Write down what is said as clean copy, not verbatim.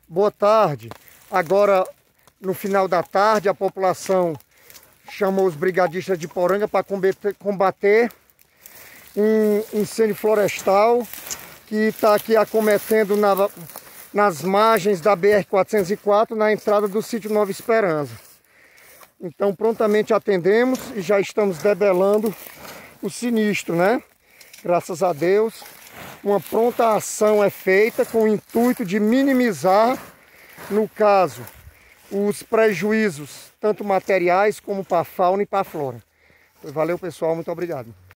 Boa tarde. Agora, no final da tarde, a população chamou os brigadistas de Poranga para combater um incêndio florestal que está aqui acometendo nas margens da BR-404, na entrada do sítio Nova Esperança. Então, prontamente atendemos e já estamos debelando o sinistro, né? Graças a Deus, uma pronta ação é feita com o intuito de minimizar, no caso, os prejuízos, tanto materiais como para a fauna e para a flora. Valeu, pessoal, muito obrigado.